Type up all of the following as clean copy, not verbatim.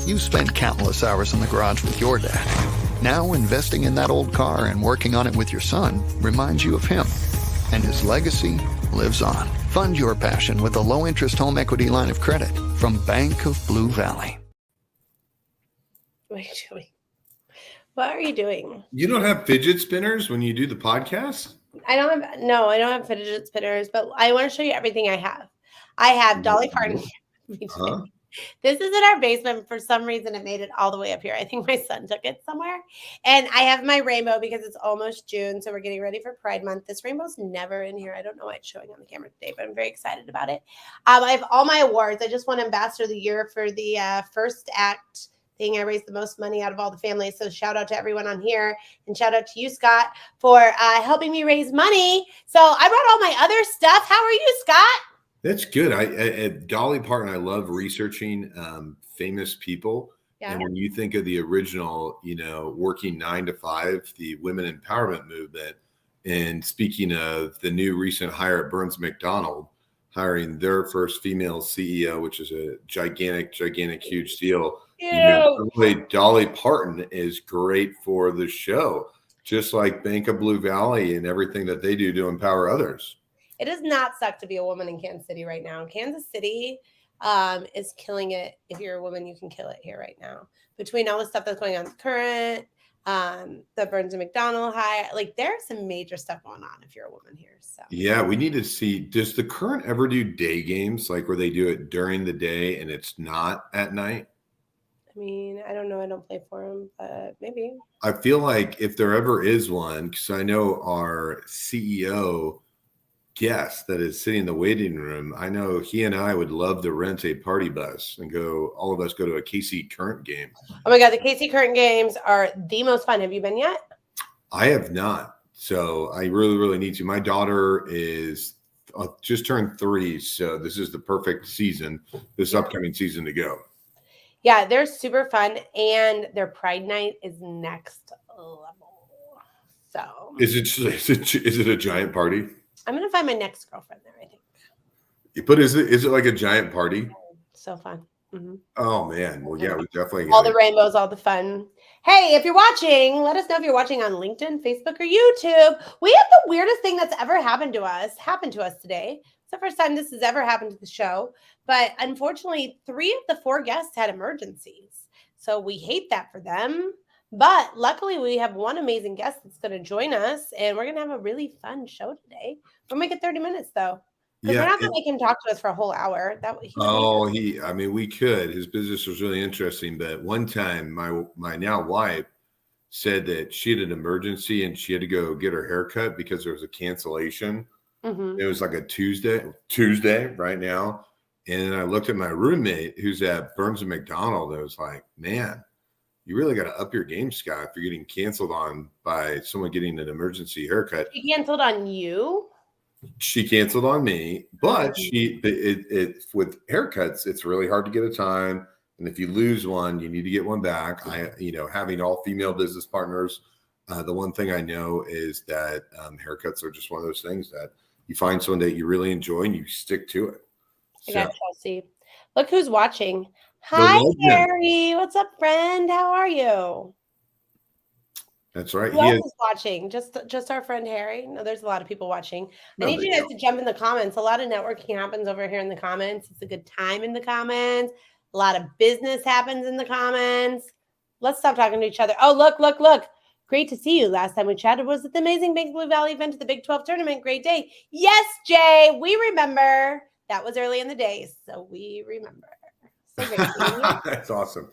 You've spent countless hours in the garage with your dad. Now investing in that old car and working on it with your son reminds you of him. And his legacy lives on. Fund your passion with a low-interest home equity line of credit from Bank of Blue Valley. What are you doing? What are you doing? You don't have fidget spinners when you do the podcast? I don't have fidget spinners, but I want to show you everything I have. I have Dolly Parton. Huh? This is in our basement. For some reason, it made it all the way up here. I think my son took it somewhere. And I have my rainbow because it's almost June, so we're getting ready for Pride Month. This rainbow's never in here. I don't know why it's showing on the camera today, but I'm very excited about it. I have all my awards. I just won Ambassador of the Year for the first act thing. I raised the most money out of all the families. So shout out to everyone on here, and shout out to you, Scott, for helping me raise money. So I brought all my other stuff. How are you, Scott? That's good. At Dolly Parton, I love researching famous people. Yeah. And when you think of the original, working 9 to 5, the women empowerment movement, and speaking of the new recent hire at Burns McDonnell, hiring their first female CEO, which is a gigantic, huge deal. Dolly Parton is great for the show, just like Bank of Blue Valley and everything that they do to empower others. It does not suck to be a woman in Kansas City right now. Kansas City is killing it. If you're a woman, you can kill it here right now. Between all the stuff that's going on current, the Burns and McDonnell hire, there's some major stuff going on if you're a woman here. So yeah, we need to see, does the current ever do day games, like where they do it during the day and it's not at night? I mean, I don't know. I don't play for them, but maybe. I feel like if there ever is one, because I know our CEO guest that is sitting in the waiting room, I know he and I would love to rent a party bus and all of us go to a KC Current game. Oh my God, the KC Current games are the most fun. Have you been yet? I have not. So I really, really need to. My daughter is just turned 3. So this is the perfect season, upcoming season to go. Yeah, they're super fun. And their Pride Night is next level. So is it a giant party? I'm going to find my next girlfriend there, I think. But is it like a giant party? So fun. Mm-hmm. Oh, man. Well, yeah, we definitely. All the rainbows, all the fun. Hey, if you're watching, let us know if you're watching on LinkedIn, Facebook, or YouTube. We have the weirdest thing that's ever happened to us today. It's the first time this has ever happened to the show. But unfortunately, 3 of the 4 guests had emergencies. So we hate that for them. But luckily, we have one amazing guest that's going to join us, and we're going to have a really fun show today. We'll make it 30 minutes, though. Because we're not going to make him talk to us for a whole hour. We could. His business was really interesting. But one time, my now wife said that she had an emergency, and she had to go get her hair cut because there was a cancellation. Mm-hmm. It was like a Tuesday right now. And I looked at my roommate, who's at Burns and McDonnell, and I was like, man, you really got to up your game, Scott, if you're getting canceled on by someone getting an emergency haircut. She canceled on you? She canceled on me, but with haircuts, it's really hard to get a time. And if you lose one, you need to get one back. Having all female business partners, the one thing I know is that haircuts are just one of those things that you find someone that you really enjoy and you stick to it. I got Chelsea. Look who's watching. Hi, Harry. What's up, friend? How are you? That's right. Who else is watching? Just our friend Harry? No, there's a lot of people watching. I need you guys to jump in the comments. A lot of networking happens over here in the comments. It's a good time in the comments. A lot of business happens in the comments. Let's stop talking to each other. Oh, look. Great to see you. Last time we chatted was at the amazing Bank Blue Valley event at the Big 12 tournament. Great day. Yes, Jay, we remember. That was early in the day, so we remember. So great. That's awesome.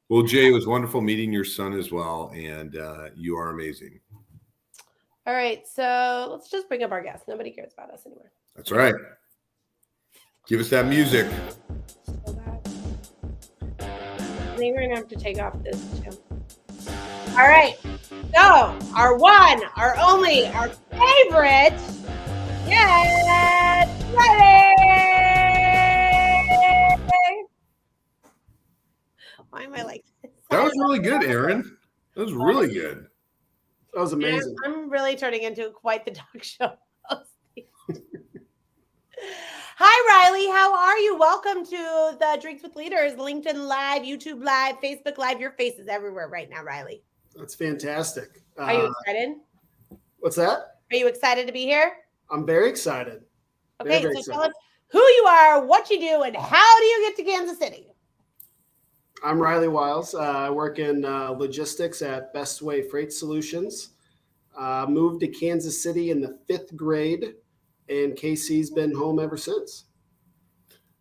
Well, Jay, it was wonderful meeting your son as well, and you are amazing. All right, so let's just bring up our guest. Nobody cares about us anymore. That's right. Give us that music. So bad. I think we're gonna have to take off this too. All right, so our one, our only, our favorite, yes, ready. Why am I like this? That was really good, Aaron. That was really good. That was amazing. I'm really turning into quite the talk show host. Hi, Riley. How are you? Welcome to the Drinks with Leaders, LinkedIn Live, YouTube Live, Facebook Live. Your face is everywhere right now, Riley. That's fantastic. Are you excited? What's that? Are you excited to be here? I'm very excited. Okay, so tell us who you are, what you do, and how do you get to Kansas City? I'm Riley Wiles. I work in logistics at Bestway Freight Solutions. Moved to Kansas City in the 5th grade, and KC's been home ever since.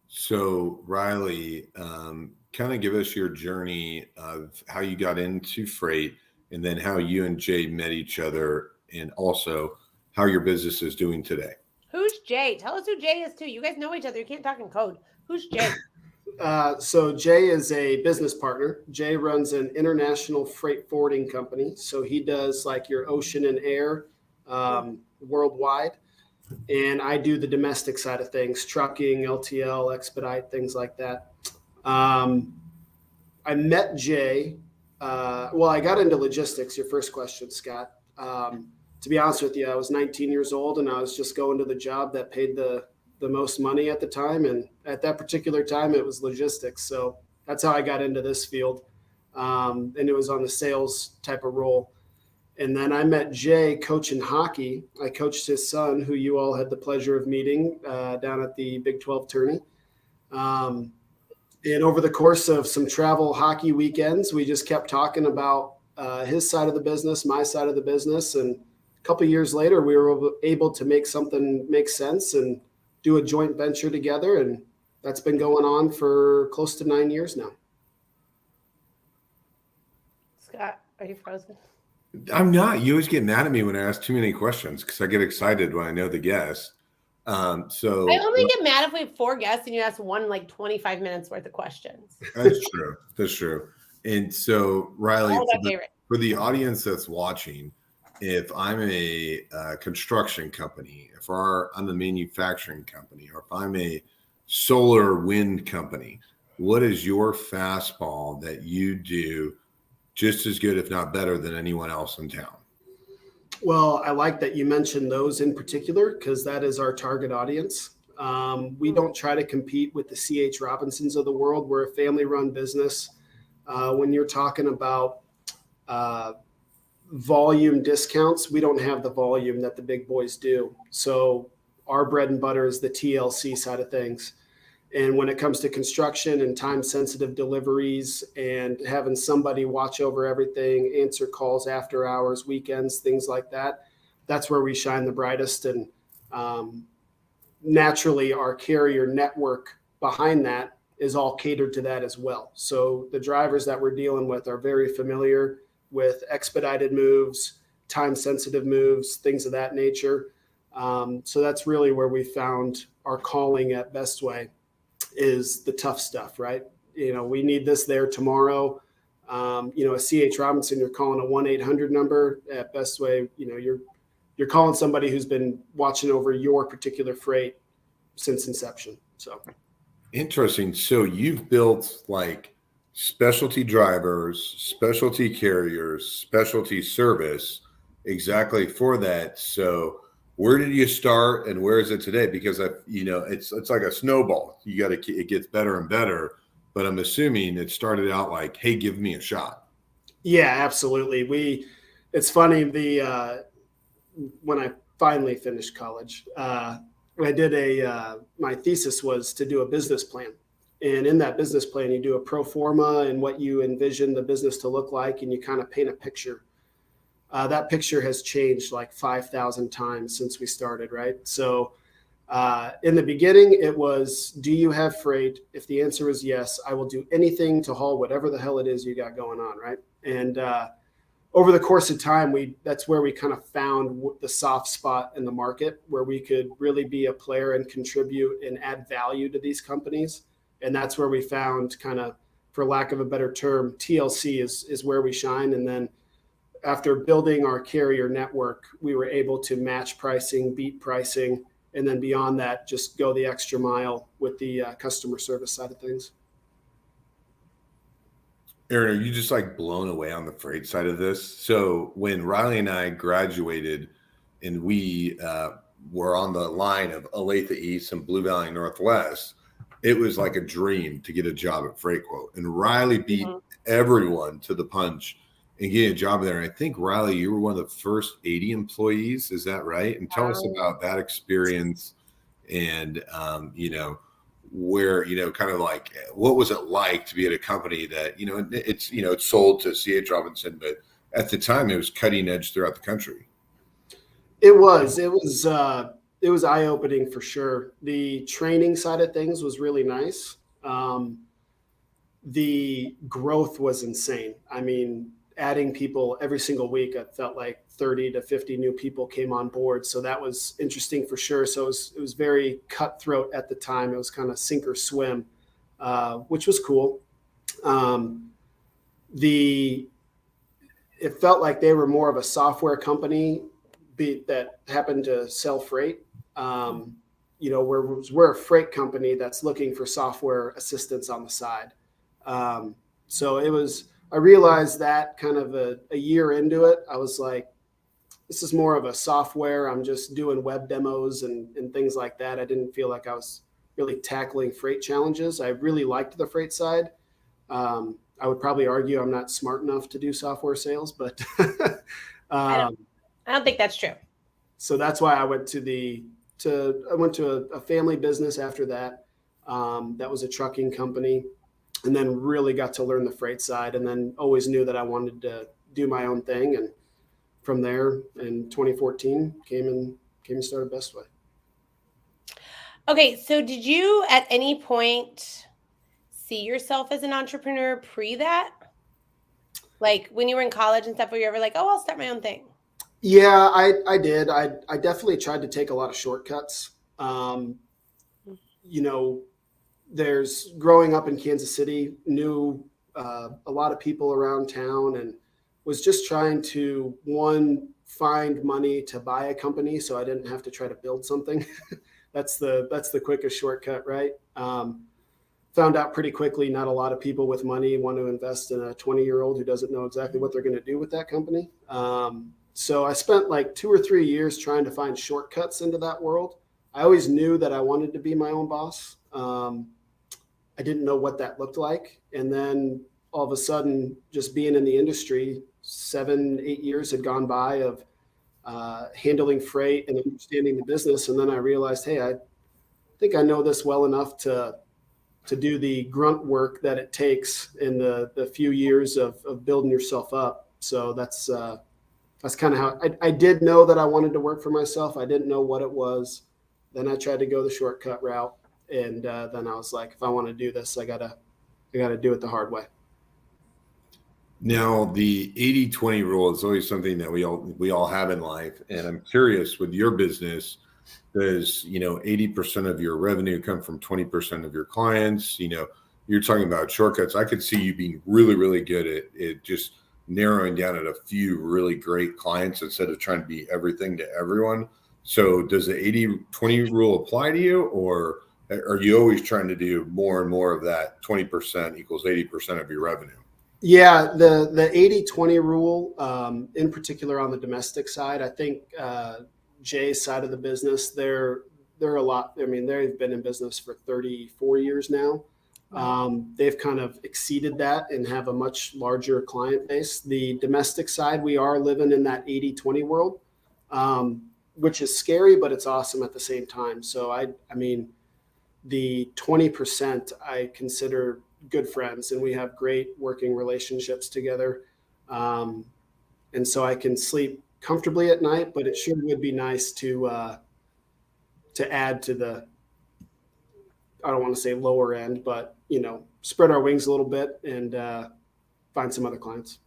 So, Riley, kind of give us your journey of how you got into freight, and then how you and Jay met each other, and also how your business is doing today. Who's Jay? Tell us who Jay is, too. You guys know each other. You can't talk in code. Who's Jay? So Jay is a business partner. Jay runs an international freight forwarding company. So he does like your ocean and air worldwide. And I do the domestic side of things, trucking, LTL, expedite, things like that. I met Jay. I got into logistics, your first question, Scott. To be honest with you, I was 19 years old and I was just going to the job that paid the most money at the time. And at that particular time, it was logistics. So that's how I got into this field. And it was on the sales type of role. And then I met Jay coaching hockey. I coached his son, who you all had the pleasure of meeting down at the Big 12 tourney. And over the course of some travel hockey weekends, we just kept talking about his side of the business, my side of the business. And a couple of years later, we were able to make something make sense and do a joint venture together. And that's been going on for close to 9 years now. Scott, are you frozen? I'm not. You always get mad at me when I ask too many questions because I get excited when I know the guest. So I only get mad if we have 4 guests and you ask one like 25 minutes worth of questions. That's true. That's true. And so, Riley, for the audience that's watching, if I'm a construction company, if I'm a manufacturing company, or if I'm a solar wind company, what is your fastball that you do just as good, if not better, than anyone else in town? Well, I like that you mentioned those in particular because that is our target audience. We don't try to compete with the C.H. Robinsons of the world. We're a family-run business. When you're talking about volume discounts, we don't have the volume that the big boys do. So our bread and butter is the TLC side of things. And when it comes to construction and time-sensitive deliveries and having somebody watch over everything, answer calls after hours, weekends, things like that, that's where we shine the brightest. And naturally, our carrier network behind that is all catered to that as well. So the drivers that we're dealing with are very familiar with expedited moves, time-sensitive moves, things of that nature. So that's really where we found our calling at Bestway. Is the tough stuff, right? You know, we need this there tomorrow. A C.H. Robinson, you're calling a 1-800 number. At Bestway, you're calling somebody who's been watching over your particular freight since inception. So interesting. So you've built like specialty drivers, specialty carriers, specialty service exactly for that. So where did you start and where is it today? Because it's like a snowball. It gets better and better, but I'm assuming it started out like, hey, give me a shot. Yeah, absolutely. It's funny. When I finally finished college, I did my thesis was to do a business plan. And in that business plan, you do a pro forma and what you envision the business to look like, and you kind of paint a picture. That picture has changed like 5,000 times since we started, right? So In the beginning, it was, do you have freight? If the answer is yes, I will do anything to haul whatever the hell it is you got going on, right? And over the course of time, that's where we kind of found the soft spot in the market where we could really be a player and contribute and add value to these companies. And that's where we found kind of, for lack of a better term, TLC is where we shine. And then after building our carrier network, we were able to match pricing, beat pricing, and then beyond that, just go the extra mile with the customer service side of things. Aaron, are you just like blown away on the freight side of this? So when Riley and I graduated and we were on the line of Olathe East and Blue Valley Northwest, it was like a dream to get a job at FreightQuote. And Riley beat everyone to the punch and get a job there. And I think, Riley, you were one of the first 80 employees. Is that right? And tell us about that experience and, where, kind of like, what was it like to be at a company that, it's sold to C.H. Robinson, but at the time it was cutting edge throughout the country. It was eye-opening for sure. The training side of things was really nice. The growth was insane. I mean, adding people every single week, I felt like 30 to 50 new people came on board. So that was interesting for sure. So it was very cutthroat at the time. It was kind of sink or swim, which was cool. It felt like they were more of a software company that happened to sell freight. We're a freight company that's looking for software assistance on the side. I realized that kind of a year into it, I was like, this is more of a software. I'm just doing web demos and things like that. I didn't feel like I was really tackling freight challenges. I really liked the freight side. I would probably argue I'm not smart enough to do software sales, but I don't think that's true. So that's why I went to a family business after that. That was a trucking company. And then really got to learn the freight side, and then always knew that I wanted to do my own thing. And from there in 2014 came and started Bestway. Okay. So did you at any point see yourself as an entrepreneur pre that? Like when you were in college and stuff, were you ever like, oh, I'll start my own thing? Yeah, I did. I definitely tried to take a lot of shortcuts. There's growing up in Kansas City, knew a lot of people around town and was just trying to, find money to buy a company so I didn't have to try to build something. That's the quickest shortcut, right? Found out pretty quickly not a lot of people with money want to invest in a 20-year-old who doesn't know exactly what they're going to do with that company. So I spent like 2 or 3 years trying to find shortcuts into that world. I always knew that I wanted to be my own boss. I didn't know what that looked like. And then all of a sudden, just being in the industry, 7-8 years had gone by of handling freight and understanding the business. And then I realized, hey, I think I know this well enough to do the grunt work that it takes in the few years of building yourself up. So that's kind of how I did know that I wanted to work for myself. I didn't know what it was. Then I tried to go the shortcut route. And then I was like, if I want to do this, I gotta do it the hard way. Now, the 80-20 rule is always something that we all have in life. And I'm curious, with your business, does 80% of your revenue come from 20% of your clients? You're talking about shortcuts. I could see you being really, really good at just narrowing down at a few really great clients instead of trying to be everything to everyone. So does the 80-20 rule apply to you, or are you always trying to do more and more of that 20% equals 80% of your revenue? Yeah, the 80-20 rule, in particular on the domestic side, I think Jay's side of the business, they're a lot. I mean, they've been in business for 34 years now. They've kind of exceeded that and have a much larger client base. The domestic side, we are living in that 80-20 world, which is scary, but it's awesome at the same time. So I mean, the 20% I consider good friends, and we have great working relationships together. And so I can sleep comfortably at night, but it sure would be nice to add to the, I don't want to say lower end, but, spread our wings a little bit and find some other clients.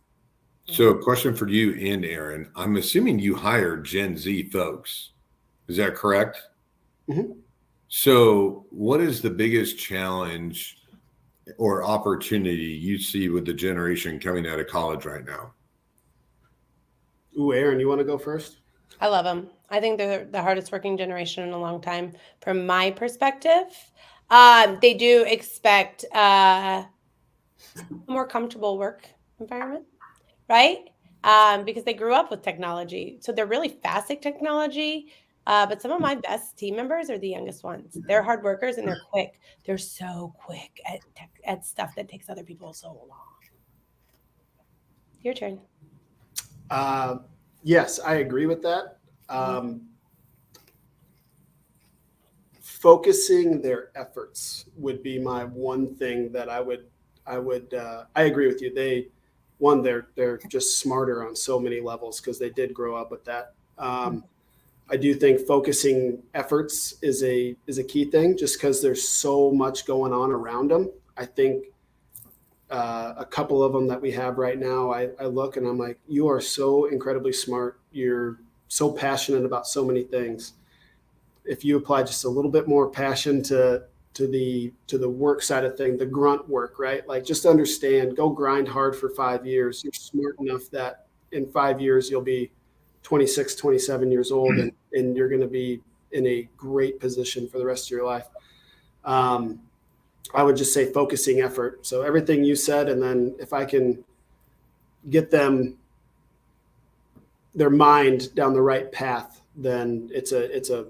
So a question for you and Aaron. I'm assuming you hired Gen Z folks. Is that correct? Mm-hmm. So what is the biggest challenge or opportunity you see with the generation coming out of college right now? Ooh, Aaron, you want to go first? I love them. I think they're the hardest working generation in a long time from my perspective. They do expect a more comfortable work environment, right? Because they grew up with technology. So they're really fast at technology. But some of my best team members are the youngest ones. They're hard workers and they're quick. They're so quick at stuff that takes other people so long. Your turn. Yes, I agree with that. Focusing their efforts would be my one thing that I agree with you. They're just smarter on so many levels because they did grow up with that. I do think focusing efforts is a key thing just because there's so much going on around them. I think a couple of them that we have right now, I look and I'm like, you are so incredibly smart. You're so passionate about so many things. If you apply just a little bit more passion to the work side of things, the grunt work, right? Like just understand, go grind hard for 5 years. You're smart enough that in 5 years, you'll be 26, 27 years old and you're going to be in a great position for the rest of your life. I would just say focusing effort. So everything you said, and then if I can get them their mind down the right path, then it's a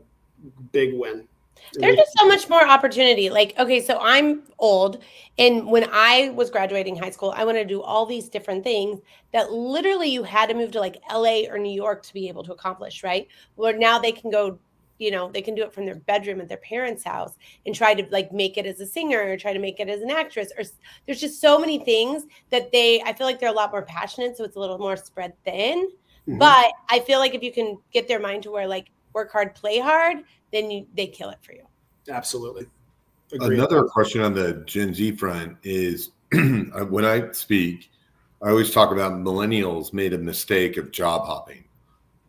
big win. There's just so much more opportunity. Like, okay, so I'm old. And when I was graduating high school, I wanted to do all these different things that literally you had to move to like LA or New York to be able to accomplish, right? Where now they can go, they can do it from their bedroom at their parents' house and try to like make it as a singer or try to make it as an actress. Or there's just so many things that I feel like they're a lot more passionate. So it's a little more spread thin. Mm-hmm. But I feel like if you can get their mind to where like work hard, play hard, then they kill it for you. Absolutely. Agreed. Another question on the Gen Z front is when I speak, I always talk about millennials made a mistake of job hopping.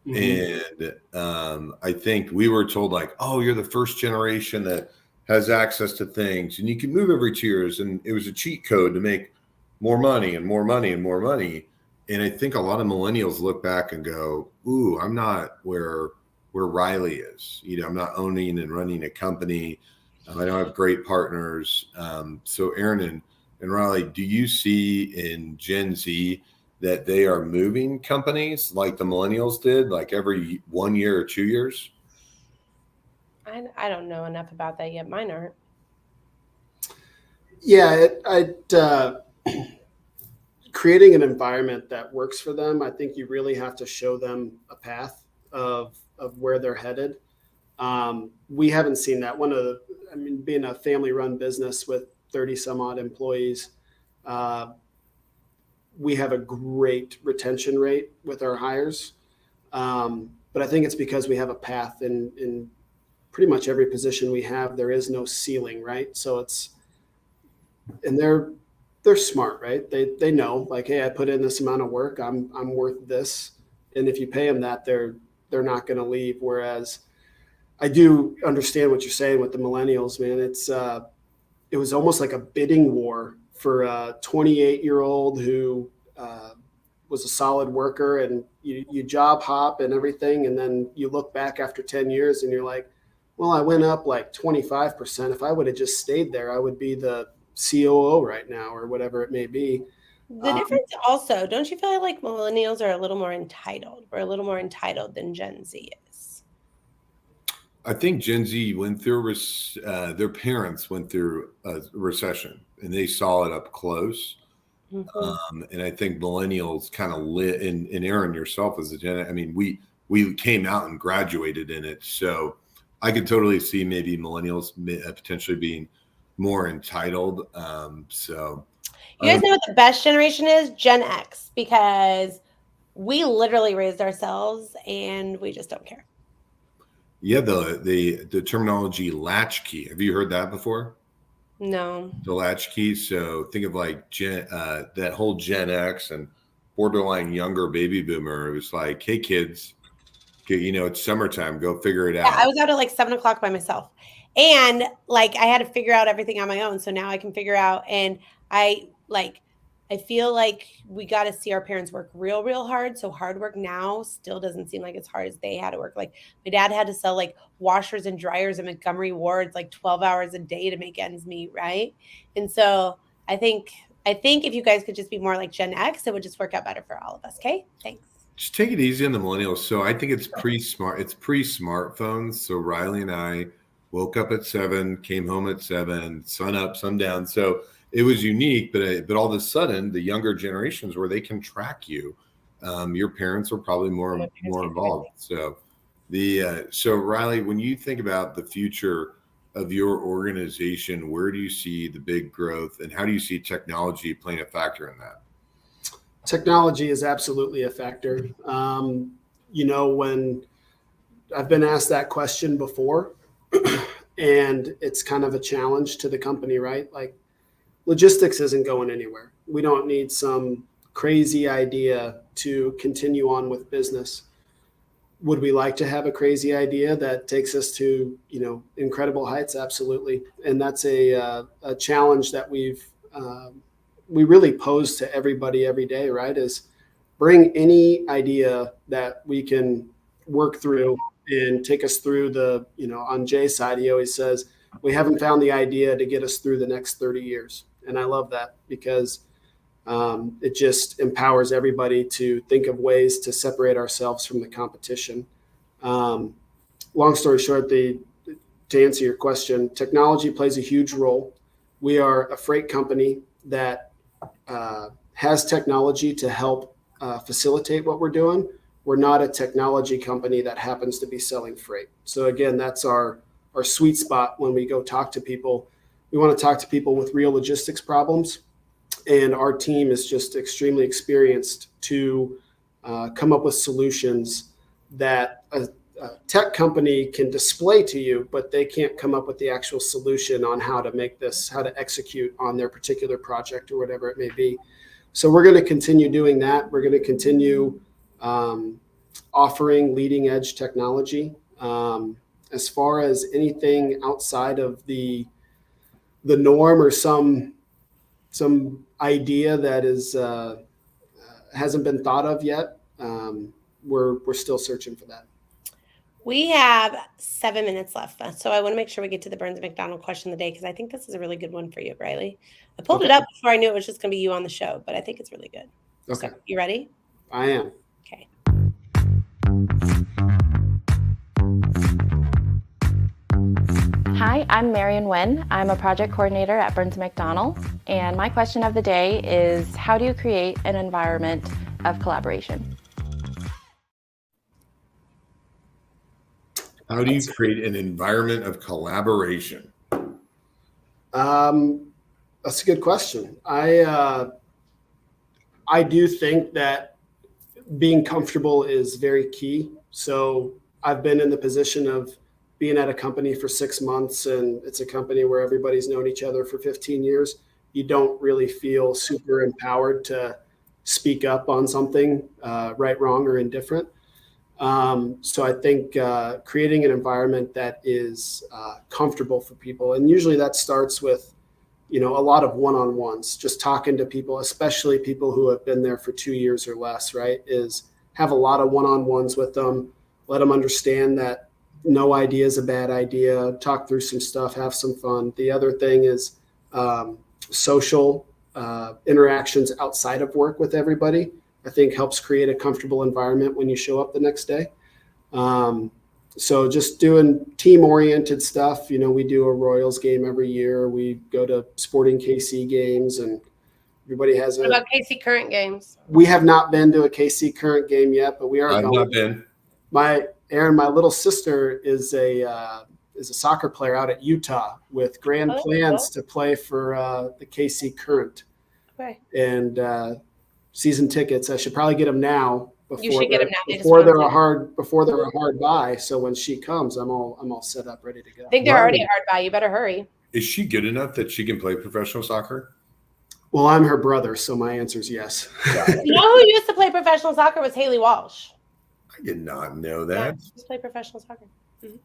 Mm-hmm. And I think we were told like, oh, you're the first generation that has access to things and you can move every 2 years. And it was a cheat code to make more money and more money and more money. And I think a lot of millennials look back and go, ooh, I'm not where Riley is. I'm not owning and running a company. I don't have great partners. So Aaron and Riley, do you see in Gen Z that they are moving companies like the millennials did, like every 1 year or 2 years? I don't know enough about that yet. Mine aren't. Yeah, creating an environment that works for them. I think you really have to show them a path of where they're headed. We haven't seen that. Being a family-run business with 30 some odd employees, we have a great retention rate with our hires. But I think it's because we have a path in pretty much every position we have. There is no ceiling, right? So they're smart, right? They know like, hey, I put in this amount of work. I'm worth this. And if you pay them that, they're not going to leave. Whereas I do understand what you're saying with the millennials, man. It was almost like a bidding war for a 28-year-old who was a solid worker, and you job hop and everything. And then you look back after 10 years and you're like, well, I went up like 25%. If I would have just stayed there, I would be the COO right now or whatever it may be. The difference also, don't you feel like millennials are a little more entitled? We're a little more entitled than Gen Z is. I think Gen Z went through, their parents went through a recession and they saw it up close. Mm-hmm. And I think millennials kind of lit, and Aaron, yourself as a Gen, we came out and graduated in it. So I could totally see maybe millennials potentially being more entitled. You guys know what the best generation is? Gen X, because we literally raised ourselves and we just don't care. Yeah, the terminology latchkey. Have you heard that before? No. The latchkey. So think of like that whole Gen X and borderline younger baby boomer. It was like, hey kids, it's summertime. Go figure it out. I was out at like 7:00 by myself, and like I had to figure out everything on my own. So now I can figure out, and I feel like we got to see our parents work real hard. So hard work now still doesn't seem like as hard as they had to work. Like my dad had to sell like washers and dryers in Montgomery wards, like 12 hours a day to make ends meet. Right. And so I think if you guys could just be more like Gen X, it would just work out better for all of us. Okay. Thanks. Just take it easy on the millennials. So I think it's pre-smart. It's pre-smartphones. So Riley and I woke up at 7, came home at 7, sun up, sun down. So it was unique, but all of a sudden, the younger generations where they can track you, your parents were probably more involved. So so Riley, when you think about the future of your organization, where do you see the big growth, and how do you see technology playing a factor in that? Technology is absolutely a factor. When I've been asked that question before, and it's kind of a challenge to the company, right? Like, logistics isn't going anywhere. We don't need some crazy idea to continue on with business. Would we like to have a crazy idea that takes us to, incredible heights? Absolutely. And that's a challenge that we really pose to everybody every day, right? Is bring any idea that we can work through and take us through on Jay's side, he always says, we haven't found the idea to get us through the next 30 years. And I love that because it just empowers everybody to think of ways to separate ourselves from the competition. Long story short, to answer your question, technology plays a huge role. We are a freight company that has technology to help facilitate what we're doing. We're not a technology company that happens to be selling freight. So again, that's our sweet spot when we go talk to people. We want to talk to people with real logistics problems. And our team is just extremely experienced to come up with solutions that a tech company can display to you, but they can't come up with the actual solution on how to execute on their particular project or whatever it may be. So we're going to continue doing that. We're going to continue offering leading edge technology. As far as anything outside of the norm or some idea that hasn't been thought of yet, we're still searching for that. We have 7 minutes left, so I want to make sure we get to the Burns and McDonnell question of the day because I think this is a really good one for you, Riley. I pulled it up before I knew it was just going to be you on the show, but I think it's really good. Okay. So, you ready? I am. Okay. Hi, I'm Marion Nguyen. I'm a project coordinator at Burns and McDonnell, and my question of the day is, how do you create an environment of collaboration? How do you create an environment of collaboration? That's a good question. I do think that being comfortable is very key. So I've been in the position of being at a company for 6 months, and it's a company where everybody's known each other for 15 years. You don't really feel super empowered to speak up on something, right, wrong, or indifferent. So I think creating an environment that is comfortable for people, and usually that starts with, a lot of one-on-ones, just talking to people, especially people who have been there for 2 years or less, right, is have a lot of one-on-ones with them, let them understand that no idea is a bad idea, talk through some stuff, have some fun. The other thing is social interactions outside of work with everybody, I think helps create a comfortable environment when you show up the next day. So just doing team-oriented stuff. We do a Royals game every year. We go to Sporting KC games, and everybody has What about KC Current games? We have not been to a KC Current game yet, but we are going. I've not been. My little sister is a soccer player out at Utah with grand plans to play for the KC Current. Okay. And season tickets. I should probably get them now You should get them now. Before they're a hard buy. So when she comes, I'm all set up, ready to go. I think they're already a hard buy. You better hurry. Is she good enough that she can play professional soccer? Well, I'm her brother, so my answer is yes. You know who used to play professional soccer was Haley Walsh. I did not know that. Yeah, she used to play professional soccer. Mm-hmm.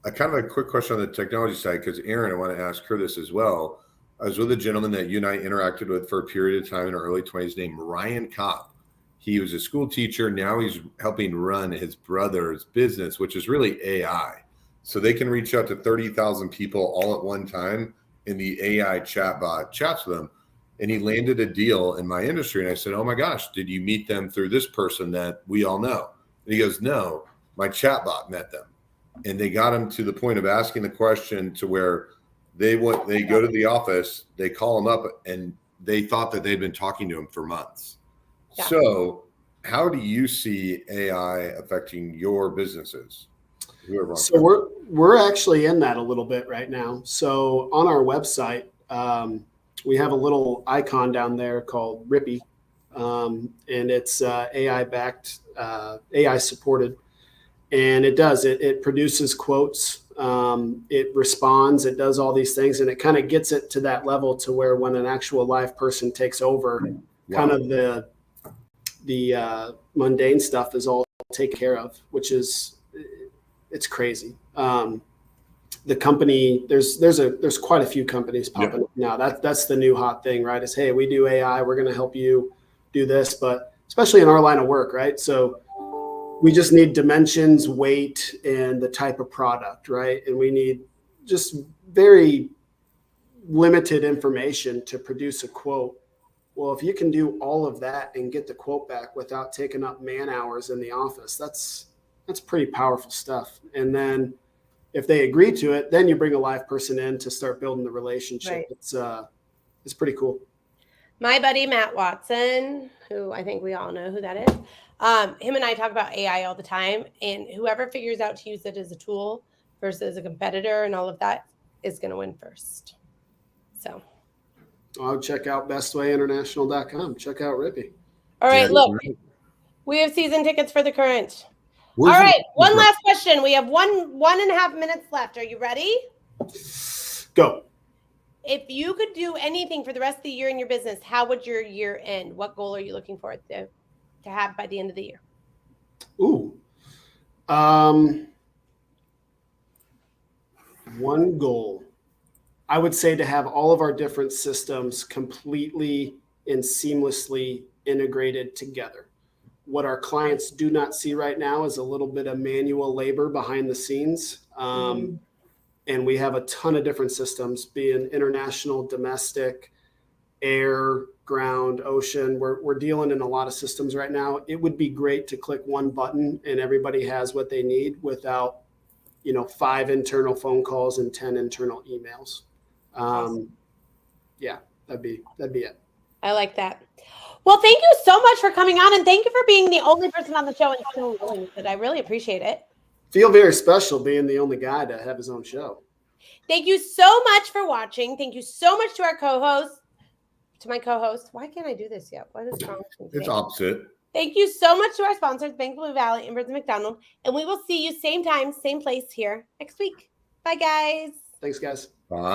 A kind of a quick question on the technology side, because Erin, I want to ask her this as well. I was with a gentleman that you and I interacted with for a period of time in our early 20s named Ryan Kopp. He was a school teacher. Now he's helping run his brother's business, which is really AI. So they can reach out to 30,000 people all at one time, and the AI chatbot chats with them. And he landed a deal in my industry. And I said, oh my gosh, did you meet them through this person that we all know? And he goes, no, my chatbot met them. And they got him to the point of asking the question to where they go to the office, they call him up, and they thought that they'd been talking to him for months. Yeah. So how do you see AI affecting your businesses? So we're actually in that a little bit right now. So on our website, we have a little icon down there called Rippy, and it's AI backed, AI supported, and it produces quotes. It responds, it does all these things, and it kind of gets it to that level to where when an actual live person takes over, kind of the mundane stuff is all taken care of, which is, it's crazy. The company, there's quite a few companies popping up now. That's the new hot thing, right? Is, hey, we do AI, we're going to help you do this, but especially in our line of work, right? So we just need dimensions, weight, and the type of product, right? And we need just very limited information to produce a quote. Well, if you can do all of that and get the quote back without taking up man hours in the office, that's pretty powerful stuff. And then if they agree to it, then you bring a live person in to start building the relationship. Right. It's pretty cool. My buddy Matt Watson, who I think we all know who that is, him and I talk about AI all the time, and whoever figures out to use it as a tool versus a competitor and all of that is going to win first. So I'll check out bestwayinternational.com. Check out Rippy. All right, look, we have season tickets for the Current. All right, one last question. We have 1.5 minutes left. Are you ready? Go. If you could do anything for the rest of the year in your business, how would your year end? What goal are you looking forward to have by the end of the year? Ooh. One goal. I would say to have all of our different systems completely and seamlessly integrated together. What our clients do not see right now is a little bit of manual labor behind the scenes. And we have a ton of different systems, being international, domestic, air, ground, ocean. We're dealing in a lot of systems right now. It would be great to click one button and everybody has what they need without, 5 internal phone calls and 10 internal emails. Yeah, that'd be it. I like that. Well, thank you so much for coming on, and thank you for being the only person on the show and still willing with it. I really appreciate it. Feel very special being the only guy to have his own show. Thank you so much for watching. Thank you so much to our co-host, to my co-host. Why can't I do this yet? What is wrong with me? It's opposite. Thank you so much to our sponsors, Bank Blue Valley and McDonnell. And we will see you same time, same place here next week. Bye, guys. Thanks, guys. Bye.